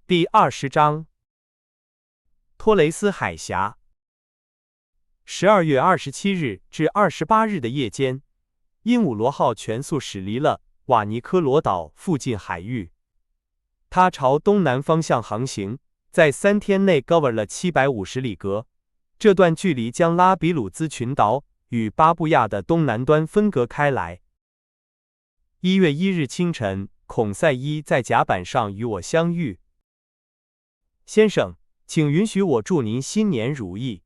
第20章，托雷斯海峡。12月27日至28日的夜间，鹦鹉螺号全速驶离了瓦尼科罗岛附近海域，它朝东南方向航行，在3天内 cover 了750里格。这段距离将拉比鲁兹群岛与巴布亚的东南端分隔开来。1月1日清晨，孔塞伊在甲板上与我相遇。先生，请允许我祝您新年如意。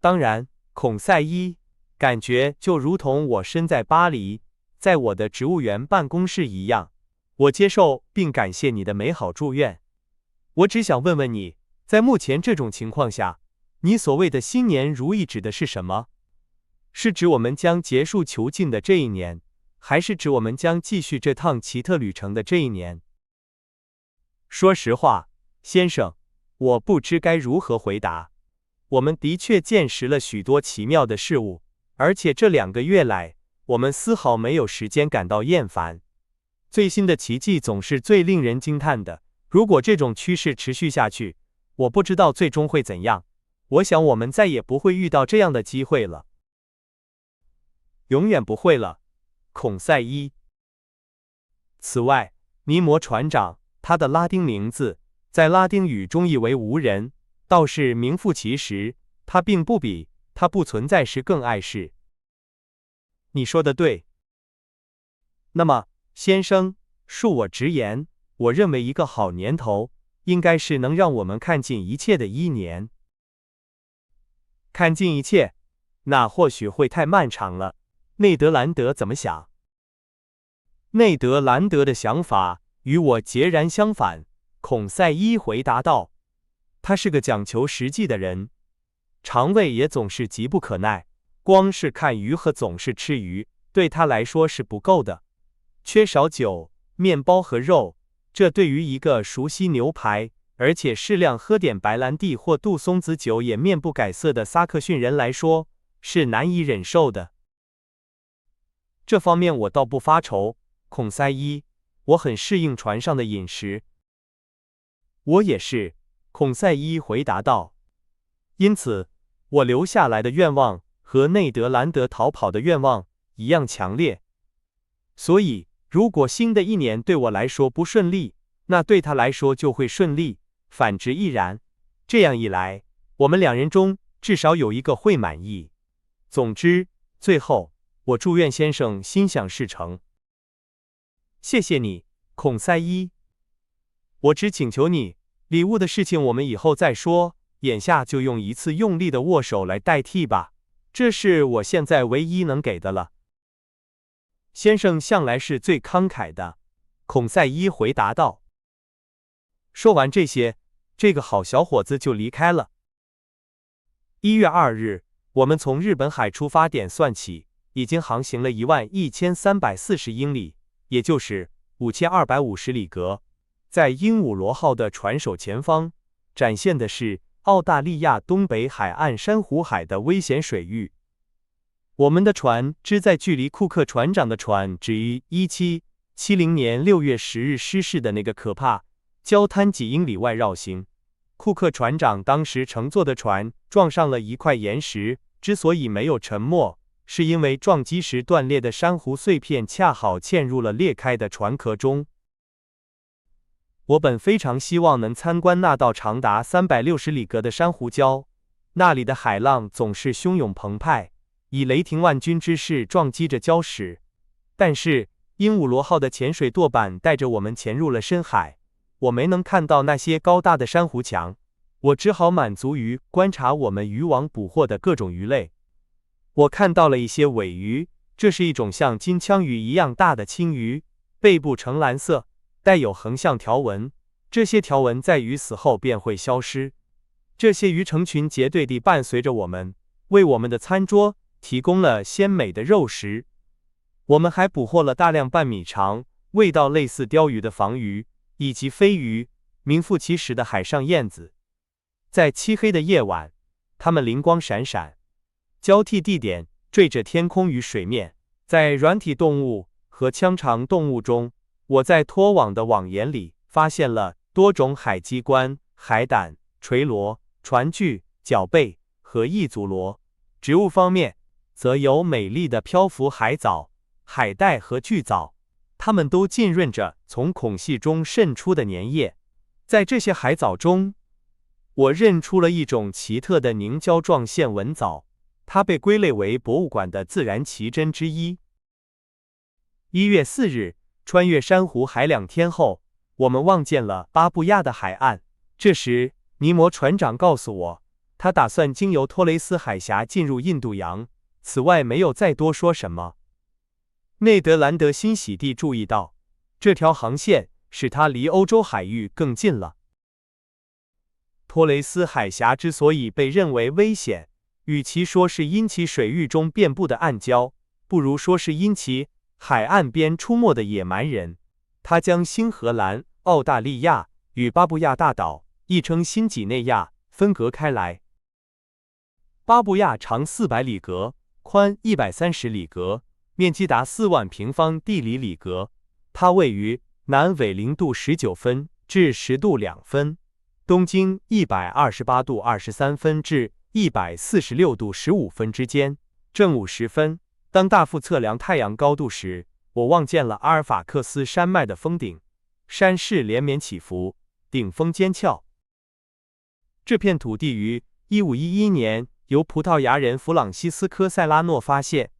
当然，孔塞伊，感觉就如同我身在巴黎，在我的植物园办公室一样。我接受并感谢你的美好祝愿。我只想问问你，在目前这种情况下，你所谓的新年如意指的是什么？是指我们将结束囚禁的这一年，还是指我们将继续这趟奇特旅程的这一年？说实话，先生，我不知该如何回答。我们的确见识了许多奇妙的事物，而且这2个月来，我们丝毫没有时间感到厌烦。最新的奇迹总是最令人惊叹的。如果这种趋势持续下去，我不知道最终会怎样。我想我们再也不会遇到这样的机会了。永远不会了，孔塞伊。此外，尼摩船长，他的拉丁名字在拉丁语中译为无人，倒是名副其实，他并不比他不存在时更碍事。你说的对。那么，先生，恕我直言，我认为一个好年头，应该是能让我们看尽一切的一年。看尽一切，那或许会太漫长了。内德兰德怎么想？内德兰德的想法与我截然相反，孔塞伊回答道。他是个讲求实际的人，肠胃也总是急不可耐，光是看鱼和总是吃鱼，对他来说是不够的。缺少酒、面包和肉，这对于一个熟悉牛排，而且适量喝点白兰地或杜松子酒也面不改色的萨克逊人来说，是难以忍受的。这方面我倒不发愁，孔塞伊，我很适应船上的饮食。我也是，孔塞伊回答道。因此，我留下来的愿望和内德兰德逃跑的愿望一样强烈。所以，如果新的一年对我来说不顺利，那对他来说就会顺利，反之亦然。这样一来，我们2人中至少有一个会满意。总之，最后，我祝愿先生心想事成。谢谢你，孔塞伊。我只请求你，礼物的事情我们以后再说，眼下就用一次用力的握手来代替吧，这是我现在唯一能给的了。先生向来是最慷慨的，孔塞伊回答道。说完这些，这个好小伙子就离开了。1月2日，我们从日本海出发点算起，已经航行了11340英里，也就是5250里格。在鹦鹉螺号的船首前方，展现的是澳大利亚东北海岸珊瑚海的危险水域。我们的船只在距离库克船长的船只于1770年6月10日失事的那个可怕礁滩几英里外绕行。库克船长当时乘坐的船撞上了一块岩石，之所以没有沉没，是因为撞击时断裂的珊瑚碎片恰好嵌入了裂开的船壳中。我本非常希望能参观那道长达360里格的珊瑚礁，那里的海浪总是汹涌澎湃，以雷霆万钧之势撞击着礁石。但是，鹦鹉螺号的潜水舵板带着我们潜入了深海，我没能看到那些高大的珊瑚墙，我只好满足于观察我们渔网捕获的各种鱼类。我看到了一些尾鱼，这是一种像金枪鱼一样大的青鱼，背部呈蓝色，带有横向条纹，这些条纹在鱼死后便会消失。这些鱼成群结队地伴随着我们，为我们的餐桌提供了鲜美的肉食。我们还捕获了大量半米长、味道类似鲷鱼的房鱼，以及飞鱼，名副其实的海上燕子。在漆黑的夜晚，它们灵光闪闪，交替地点缀着天空与水面。在软体动物和腔肠动物中，我在拖网的网眼里发现了多种海基棺、海胆、垂螺、船具、脚背和异足螺。植物方面，则有美丽的漂浮海藻、海带和巨藻，它们都浸润着从孔隙中渗出的粘液。在这些海藻中，我认出了一种奇特的凝胶状线纹藻，它被归类为博物馆的自然奇珍之一。1月4日，穿越珊瑚海2天后，我们望见了巴布亚的海岸。这时，尼摩船长告诉我，他打算经由托雷斯海峡进入印度洋，此外没有再多说什么。内德兰德欣喜地注意到，这条航线使他离欧洲海域更近了。托雷斯海峡之所以被认为危险，与其说是因其水域中遍布的暗礁，不如说是因其海岸边出没的野蛮人。它将新荷兰、澳大利亚与巴布亚大岛，亦称新几内亚，分隔开来。巴布亚长400里格，宽130里格，面积达4万平方地理里格。它位于南纬0度19分至10度2分，东经128度23分至146度15分之间。正午时分，当大幅测量太阳高度时，我望见了阿尔法克斯山脉的峰顶，山势连绵起伏，顶峰尖峭。这片土地于1511年由葡萄牙人弗朗西斯科·塞拉诺发现，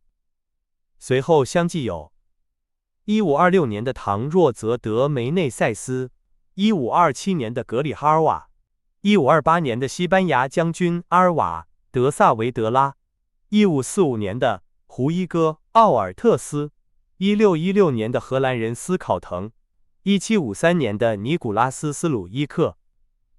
随后相继有1526年的唐若泽·德梅内塞斯，1527年的格里哈尔瓦，1528年的西班牙将军阿尔瓦·德萨维德拉，1545年的胡伊戈·奥尔特斯，1616年的荷兰人斯考滕，1753年的尼古拉斯·斯鲁伊克，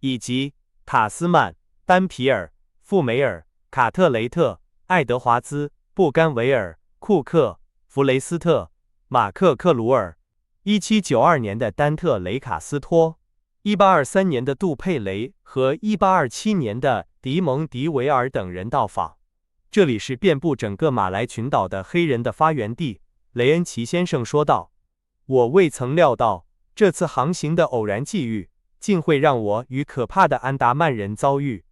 以及塔斯曼、丹皮尔、富梅尔、卡特雷特、爱德华兹、布甘维尔、库克、弗雷斯特、马克克鲁尔，1792年的丹特雷卡斯托，1823年的杜佩雷和1827年的迪蒙迪维尔等人到访。这里是遍布整个马来群岛的黑人的发源地，雷恩奇先生说道。我未曾料到，这次航行的偶然际遇，竟会让我与可怕的安达曼人遭遇。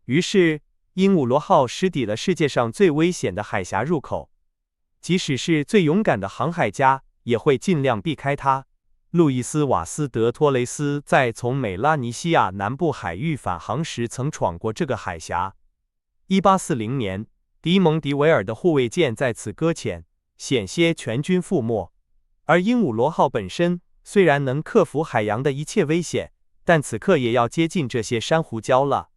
于是，鹦鹉螺号驶抵了世界上最危险的海峡入口，即使是最勇敢的航海家，也会尽量避开它。路易斯·瓦斯德托雷斯在从美拉尼西亚南部海域返航时曾闯过这个海峡。1840年，迪蒙迪维尔的护卫舰在此搁浅，险些全军覆没。而鹦鹉螺号本身虽然能克服海洋的一切危险，但此刻也要接近这些珊瑚礁了。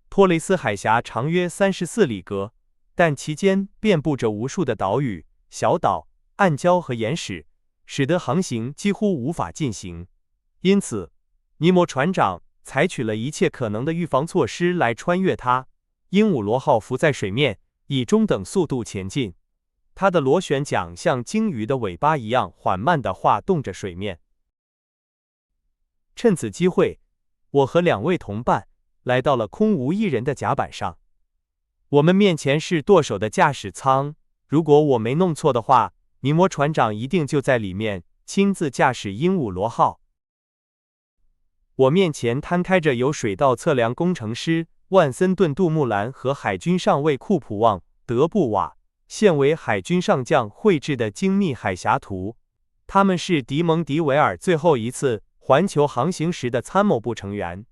托雷斯海峡长约34里格，但其间遍布着无数的岛屿、小岛、暗礁和岩石，使得航行几乎无法进行。因此，尼摩船长采取了一切可能的预防措施来穿越它。鹦鹉螺号浮在水面，以中等速度前进。它的螺旋桨像鲸鱼的尾巴一样缓慢地划动着水面。趁此机会，我和2位同伴来到了空无一人的甲板上。我们面前是舵手的驾驶舱，如果我没弄错的话，尼摩船长一定就在里面亲自驾驶鹦鹉螺号。我面前摊开着由水道测量工程师万森顿·杜穆兰和海军上尉库普旺·德布瓦现为海军上将绘制的精密海峡图，他们是迪蒙迪维尔最后一次环球航行时的参谋部成员。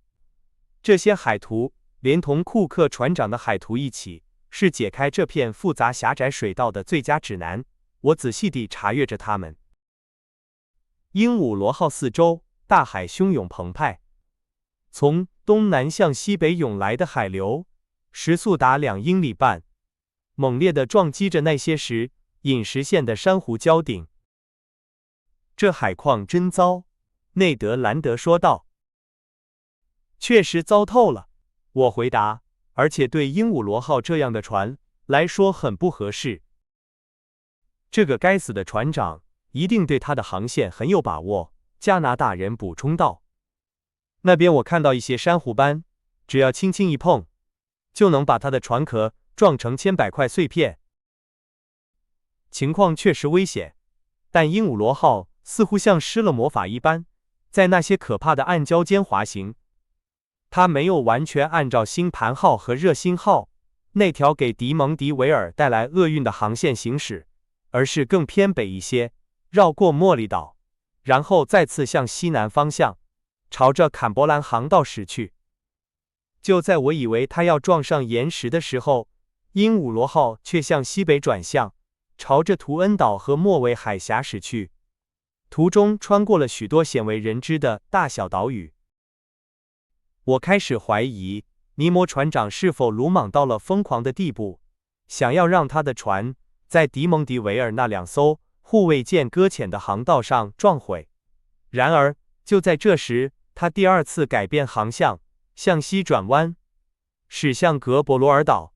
这些海图连同库克船长的海图一起，是解开这片复杂狭窄水道的最佳指南。我仔细地查阅着它们。鹦鹉螺号四周，大海汹涌澎湃，从东南向西北涌来的海流，时速达2英里半，猛烈地撞击着那些饮食线的珊瑚礁顶。这海况真糟，内德兰德说道。确实糟透了，我回答，而且对鹦鹉螺号这样的船来说很不合适。这个该死的船长一定对他的航线很有把握，加拿大人补充道。那边我看到一些珊瑚斑，只要轻轻一碰，就能把他的船壳撞成千百块碎片。情况确实危险，但鹦鹉螺号似乎像施了魔法一般，在那些可怕的暗礁间滑行。他没有完全按照星盘号和热星号那条给迪蒙迪维尔带来厄运的航线行驶，而是更偏北一些，绕过莫利岛，然后再次向西南方向，朝着坎伯兰航道驶去。就在我以为他要撞上岩石的时候，鹦鹉螺号却向西北转向，朝着图恩岛和莫韦海峡驶去，途中穿过了许多鲜为人知的大小岛屿。我开始怀疑尼摩船长是否鲁莽到了疯狂的地步，想要让他的船在迪蒙迪维尔那2艘护卫舰搁浅的航道上撞毁。然而，就在这时，他第2次改变航向，向西转弯，驶向格伯罗尔岛。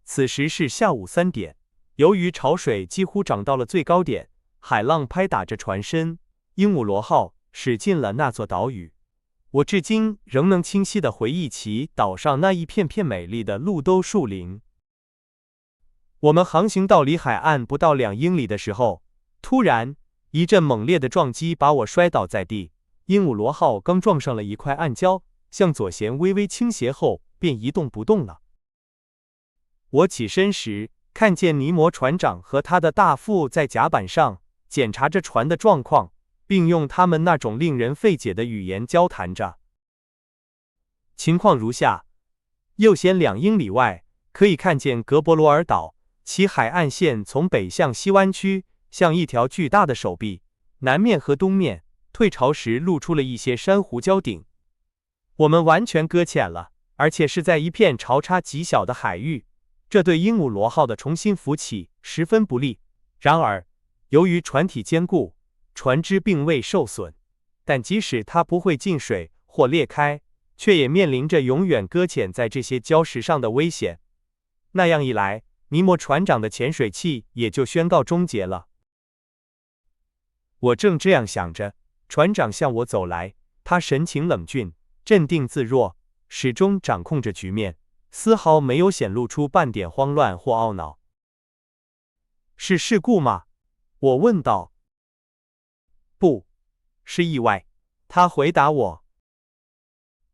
此时是下午3点，由于潮水几乎涨到了最高点，海浪拍打着船身，鹦鹉螺号驶进了那座岛屿。我至今仍能清晰地回忆起岛上那一片片美丽的路兜树林。我们航行到离海岸不到2英里的时候，突然一阵猛烈的撞击把我摔倒在地。鹦鹉螺号刚撞上了一块暗礁，向左舷微微倾斜后便一动不动了。我起身时，看见尼摩船长和他的大副在甲板上检查着船的状况，并用他们那种令人费解的语言交谈着。情况如下：右舷2英里外，可以看见格伯罗尔岛，其海岸线从北向西弯曲，像一条巨大的手臂。南面和东面退潮时露出了一些珊瑚礁顶。我们完全搁浅了，而且是在一片潮差极小的海域，这对鹦鹉螺号的重新浮起十分不利。然而，由于船体坚固，船只并未受损，但即使它不会进水或裂开，却也面临着永远搁浅在这些礁石上的危险。那样一来，尼摩船长的潜水器也就宣告终结了。我正这样想着，船长向我走来，他神情冷峻，镇定自若，始终掌控着局面，丝毫没有显露出半点慌乱或懊恼。是事故吗？我问道。不，是意外，他回答我。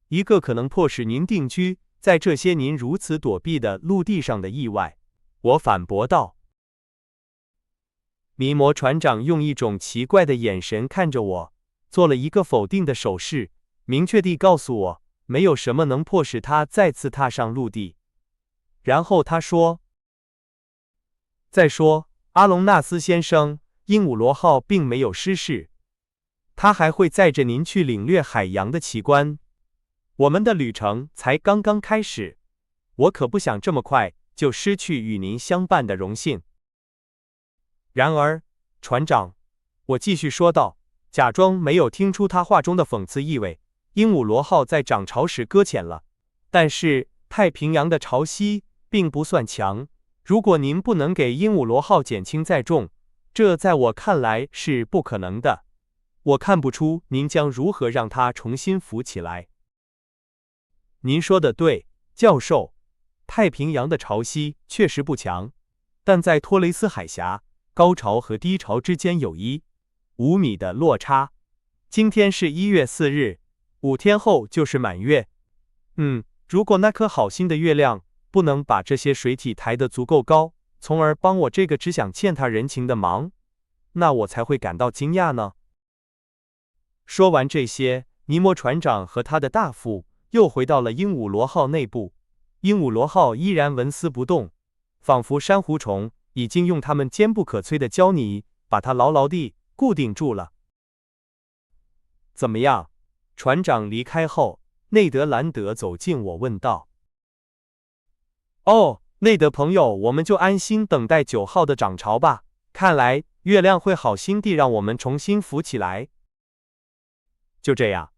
一个可能迫使您定居在这些您如此躲避的陆地上的意外，我反驳道。尼摩船长用一种奇怪的眼神看着我，做了一个否定的手势，明确地告诉我，没有什么能迫使他再次踏上陆地。然后他说：再说，阿隆纳斯先生，鹦鹉螺号并没有失事，他还会载着您去领略海洋的奇观。我们的旅程才刚刚开始，我可不想这么快就失去与您相伴的荣幸。然而，船长，我继续说道，假装没有听出他话中的讽刺意味，鹦鹉螺号在涨潮时搁浅了，但是太平洋的潮汐并不算强，如果您不能给鹦鹉螺号减轻载重，这在我看来是不可能的。我看不出您将如何让它重新浮起来。您说的对，教授，太平洋的潮汐确实不强，但在托雷斯海峡，高潮和低潮之间有1.5米的落差。今天是1月4日，5天后就是满月。如果那颗好心的月亮不能把这些水体抬得足够高，从而帮我这个只想欠他人情的忙，那我才会感到惊讶呢。说完这些，尼摩船长和他的大副又回到了鹦鹉螺号内部。鹦鹉螺号依然纹丝不动，仿佛珊瑚虫已经用它们坚不可摧的胶泥把它牢牢地固定住了。怎么样？船长离开后，内德兰德走近我问道。哦，内德朋友，我们就安心等待9号的涨潮吧，看来月亮会好心地让我们重新浮起来。就这样。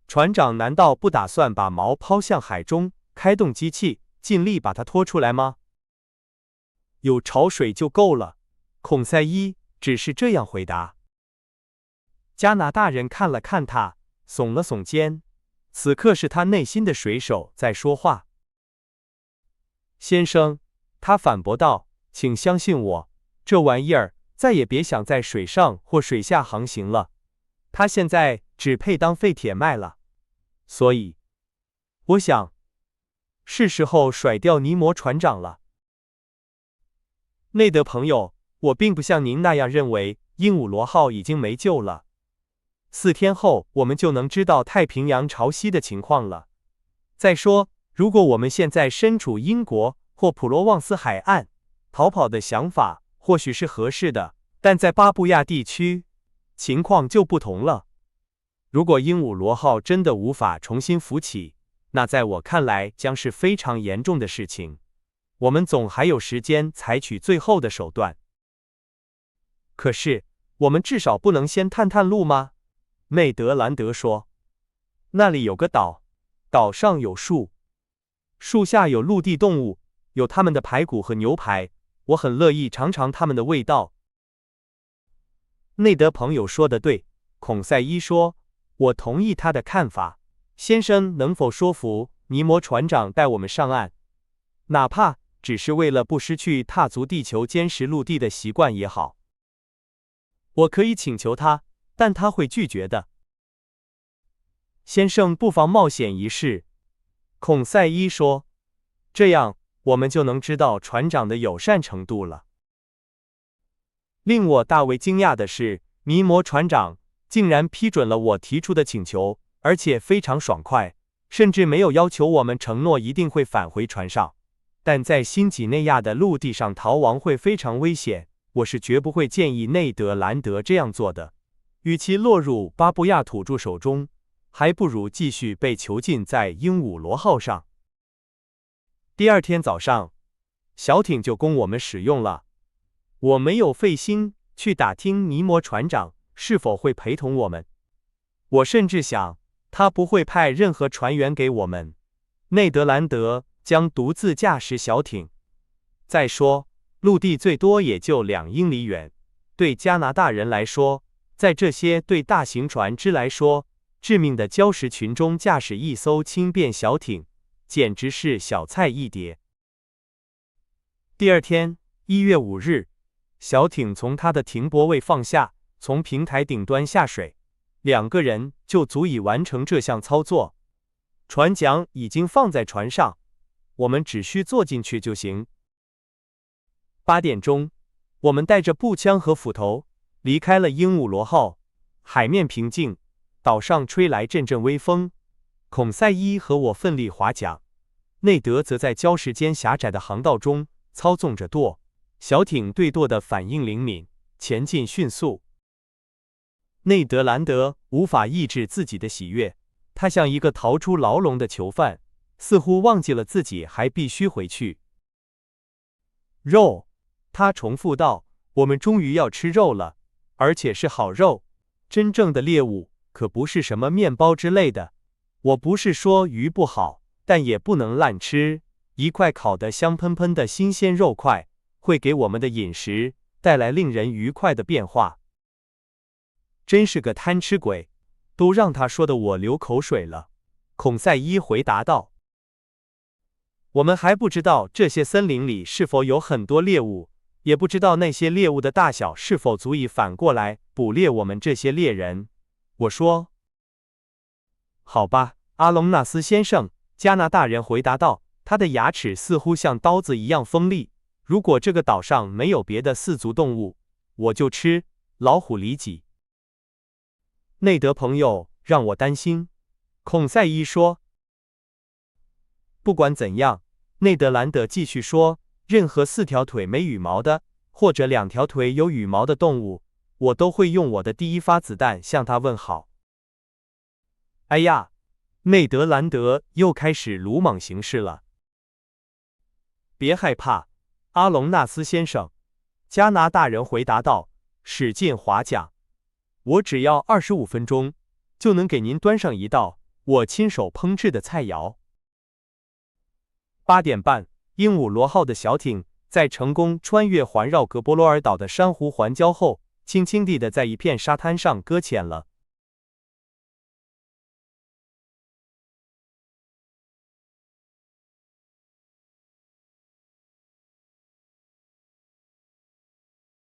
船长难道不打算把锚抛向海中，开动机器，尽力把它拖出来吗？有潮水就够了，孔塞伊只是这样回答。加拿大人看了看他，耸了耸肩，此刻是他内心的水手在说话。先生，他反驳道，请相信我，这玩意儿再也别想在水上或水下航行了，它现在只配当废铁卖了。所以，我想，是时候甩掉尼摩船长了。内德朋友，我并不像您那样认为鹦鹉螺号已经没救了。4天后，我们就能知道太平洋潮汐的情况了。再说，如果我们现在身处英国或普罗旺斯海岸，逃跑的想法或许是合适的，但在巴布亚地区，情况就不同了。如果鹦鹉螺号真的无法重新浮起，那在我看来将是非常严重的事情。我们总还有时间采取最后的手段。可是，我们至少不能先探探路吗？内德兰德说。那里有个岛，岛上有树，树下有陆地动物，有它们的排骨和牛排，我很乐意尝尝它们的味道。内德朋友说的对，孔塞伊说，我同意他的看法。先生能否说服尼摩船长带我们上岸？哪怕只是为了不失去踏足地球坚实陆地的习惯也好。我可以请求他，但他会拒绝的。先生不妨冒险一试，孔塞伊说，这样我们就能知道船长的友善程度了。令我大为惊讶的是，尼摩船长竟然批准了我提出的请求，而且非常爽快，甚至没有要求我们承诺一定会返回船上。但在新几内亚的陆地上逃亡会非常危险，我是绝不会建议内德兰德这样做的。与其落入巴布亚土著手中，还不如继续被囚禁在鹦鹉螺号上。第2天早上，小艇就供我们使用了。我没有费心去打听尼摩船长是否会陪同我们，我甚至想他不会派任何船员给我们。内德兰德将独自驾驶小艇。再说，陆地最多也就2英里远，对加拿大人来说，在这些对大型船只来说致命的礁石群中驾驶一艘轻便小艇，简直是小菜一碟。第2天，1月5日，小艇从它的停泊位放下，从平台顶端下水，2个人就足以完成这项操作。船桨已经放在船上，我们只需坐进去就行。8点钟，我们带着步枪和斧头离开了鹦鹉螺号。海面平静，岛上吹来阵阵微风。孔塞伊和我奋力划桨，内德则在礁石间狭窄的航道中操纵着舵。小艇对舵的反应灵敏，前进迅速。内德兰德无法抑制自己的喜悦，他像一个逃出牢笼的囚犯，似乎忘记了自己还必须回去。肉，他重复道，我们终于要吃肉了，而且是好肉。真正的猎物可不是什么面包之类的。我不是说鱼不好，但也不能滥吃。一块烤得香喷喷的新鲜肉块，会给我们的饮食带来令人愉快的变化。真是个贪吃鬼，都让他说的我流口水了。孔塞伊回答道。我们还不知道这些森林里是否有很多猎物，也不知道那些猎物的大小是否足以反过来捕猎我们这些猎人。我说。好吧，阿隆纳斯先生，加拿大人回答道，他的牙齿似乎像刀子一样锋利。如果这个岛上没有别的四足动物，我就吃老虎里脊。内德朋友让我担心，孔塞伊说。不管怎样，内德兰德继续说，任何4条腿没羽毛的，或者2条腿有羽毛的动物，我都会用我的第一发子弹向他问好。哎呀，内德兰德又开始鲁莽行事了。别害怕，阿隆纳斯先生，加拿大人回答道，使劲划桨。我只要25分钟，就能给您端上一道我亲手烹制的菜肴。8点半，鹦鹉螺号的小艇在成功穿越环绕格波罗尔岛的珊瑚环礁后，轻轻地在一片沙滩上搁浅了。